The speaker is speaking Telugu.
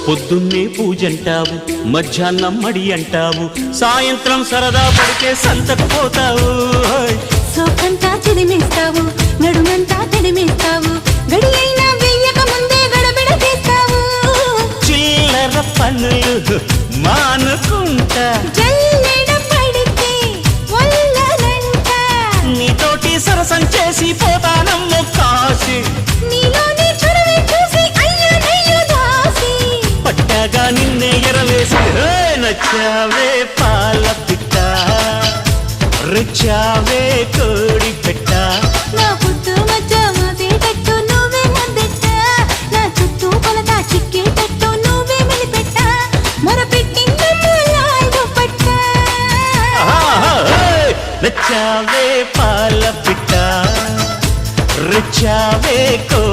పొద్దున్నే పూజంటావు, మధ్యాహ్నం మడి అంటావు, సాయంత్రం సరదా పడితే సంతకు పోతావు. సోకంతా చిదిమేస్తావు, నడుమంతా తడిమేస్తావు, గడి అయినా వెయ్యక ముందే గడబిడ చేస్తావు. చిల్లర పనులు మానుకుంటా, జల్లెడ పడితే వల్లనంట. నీతోటి సరసం చేసి పోతానమ్మో కాశీ. నీలోని చొరవే చూసి అయ్యో దాసి. పట్టాగా నిన్నే ఎరవేసి నచ్చావే పాల పిట్ట, రుచావే కోడి పెట్ట. నా పుట్టు మధ్య మోసేటట్టు నువ్వే ముద్దెట్ట, నా చుట్టూ కొలత చిక్కేటట్టు నువ్వే మెలిపెట్ట. మొరపెట్టిందమ్మ లాగు పట్ట. నచ్చావే పాల పిట్ట, రుచావే కోడి